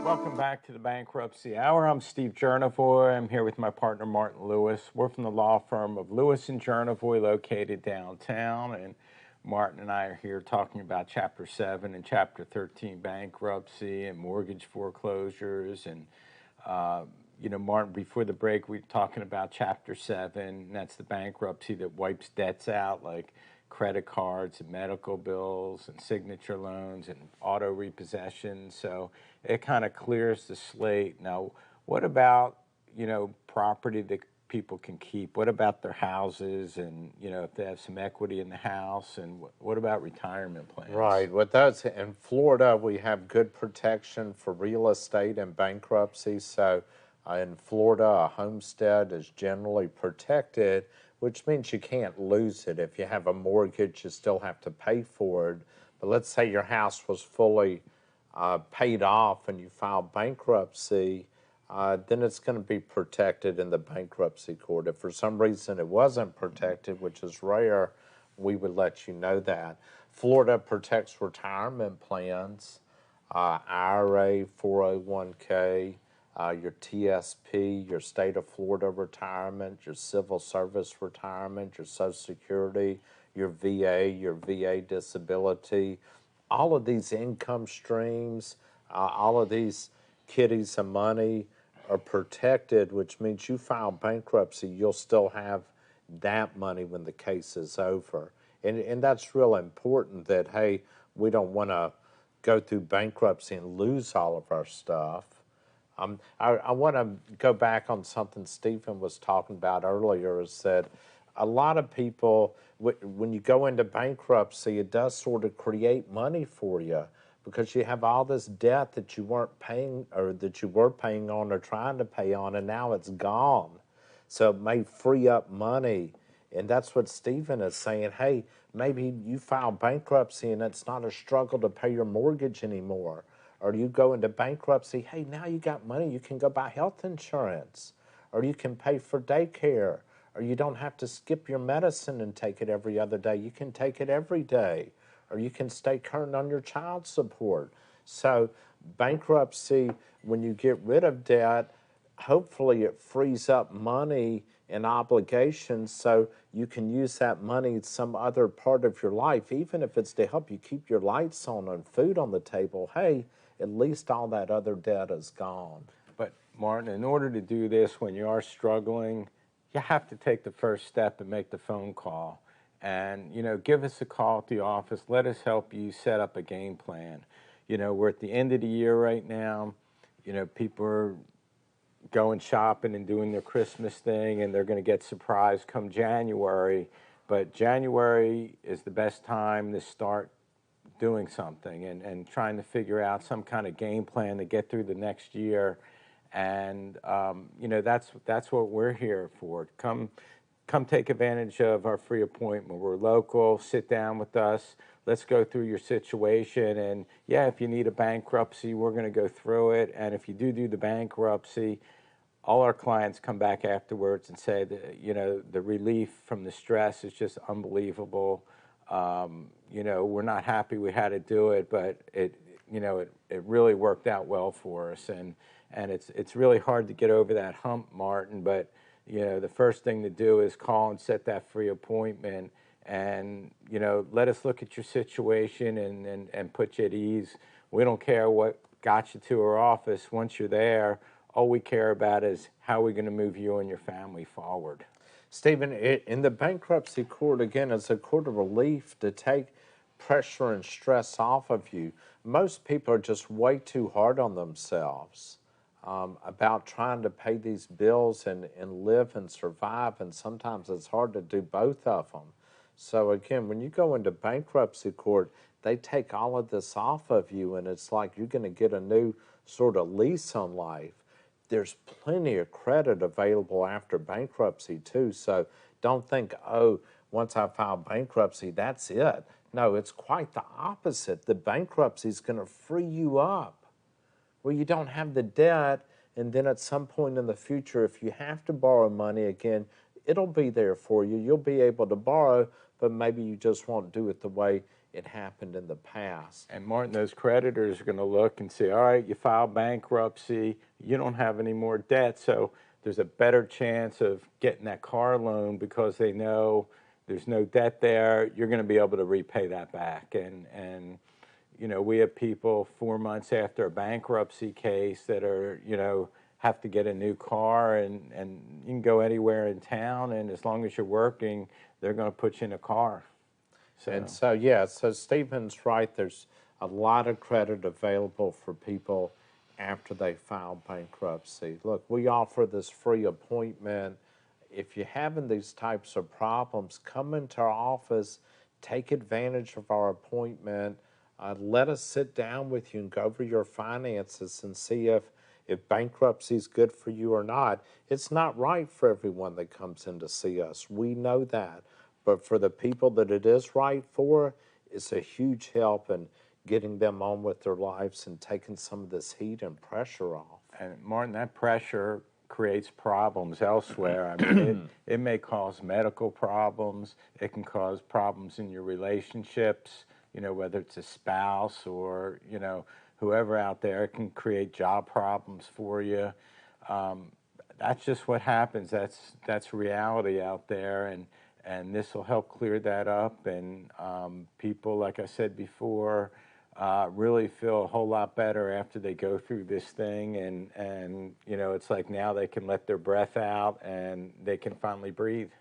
Welcome back to the Bankruptcy Hour. I'm Steve Jurnovoy. I'm here with my partner, Martin Lewis. We're from the law firm of Lewis and Jurnovoy, located downtown. And Martin and I are here talking about Chapter 7 and Chapter 13 bankruptcy and mortgage foreclosures. And, Martin, before the break, we were talking about Chapter 7, and that's the bankruptcy that wipes debts out, like credit cards and medical bills and signature loans and auto repossession. So it kind of clears the slate. Now, what about, property that people can keep? What about their houses and, if they have some equity in the house? And what about retirement plans? Right. With those in Florida, we have good protection for real estate and bankruptcy. So in Florida, a homestead is generally protected, which means you can't lose it. If you have a mortgage, you still have to pay for it. But let's say your house was fully paid off and you file bankruptcy, then it's going to be protected in the bankruptcy court. If for some reason it wasn't protected, which is rare, we would let you know that. Florida protects retirement plans, IRA, 401k, your TSP, your state of Florida retirement, your civil service retirement, your Social Security, your VA disability. All of these income streams, all of these kitties of money are protected, which means you file bankruptcy, you'll still have that money when the case is over. And that's real important that, hey, we don't want to go through bankruptcy and lose all of our stuff. I want to go back on something Stephen was talking about earlier, is that a lot of people, when you go into bankruptcy, it does sort of create money for you because you have all this debt that you weren't paying, or that you were paying on or trying to pay on, and now it's gone. So it may free up money. And that's what Stephen is saying. Hey, maybe you file bankruptcy and it's not a struggle to pay your mortgage anymore. Or you go into bankruptcy, hey, now you got money, you can go buy health insurance. Or you can pay for daycare. Or you don't have to skip your medicine and take it every other day. You can take it every day. Or you can stay current on your child support. So bankruptcy, when you get rid of debt, hopefully it frees up money and obligations so you can use that money in some other part of your life, even if it's to help you keep your lights on and food on the table. Hey, at least all that other debt is gone. But Martin, in order to do this when you are struggling, you have to take the first step and make the phone call. And, give us a call at the office. Let us help you set up a game plan. We're at the end of the year right now. People are going shopping and doing their Christmas thing, and they're going to get surprised come January. But January is the best time to start doing something and trying to figure out some kind of game plan to get through the next year. And, that's what we're here for. Come take advantage of our free appointment. We're local. Sit down with us. Let's go through your situation. And yeah, if you need a bankruptcy, we're going to go through it. And if you do the bankruptcy, all our clients come back afterwards and say that, the relief from the stress is just unbelievable. We're not happy we had to do it, but it really worked out well for us. And it's really hard to get over that hump, Martin, but the first thing to do is call and set that free appointment and, let us look at your situation and put you at ease. We don't care what got you to our office. Once you're there, all we care about is how we're going to move you and your family forward. Stephen, in the bankruptcy court, again, it's a court of relief to take pressure and stress off of you. Most people are just way too hard on themselves about trying to pay these bills and live and survive, and sometimes it's hard to do both of them. So again, when you go into bankruptcy court, they take all of this off of you, and it's like you're going to get a new sort of lease on life. There's plenty of credit available after bankruptcy too, so don't think, oh, once I file bankruptcy, that's it. No, it's quite the opposite. The bankruptcy is going to free you up where you don't have the debt, and then at some point in the future, if you have to borrow money again, it'll be there for you. You'll be able to borrow, but maybe you just won't do it the way it happened in the past. And Martin, those creditors are going to look and say, all right, you filed bankruptcy, you don't have any more debt, so there's a better chance of getting that car loan because they know there's no debt there. You're going to be able to repay that back. And you know, we have people 4 months after a bankruptcy case that are, you know, have to get a new car, and you can go anywhere in town, and as long as you're working, they're going to put you in a car. And so, yeah, so Stephen's right. There's a lot of credit available for people after they file bankruptcy. Look, we offer this free appointment. If you're having these types of problems, come into our office, take advantage of our appointment. Let us sit down with you and go over your finances and see if bankruptcy is good for you or not. It's not right for everyone that comes in to see us. We know that. But for the people that it is right for, it's a huge help in getting them on with their lives and taking some of this heat and pressure off. And Martin, that pressure creates problems elsewhere. I mean, it may cause medical problems. It can cause problems in your relationships, you know, whether it's a spouse or, you know, whoever out there. It can create job problems for you. That's just what happens. That's reality out there, and this will help clear that up. And people, like I said before, really feel a whole lot better after they go through this thing. And you know, it's like now they can let their breath out and they can finally breathe.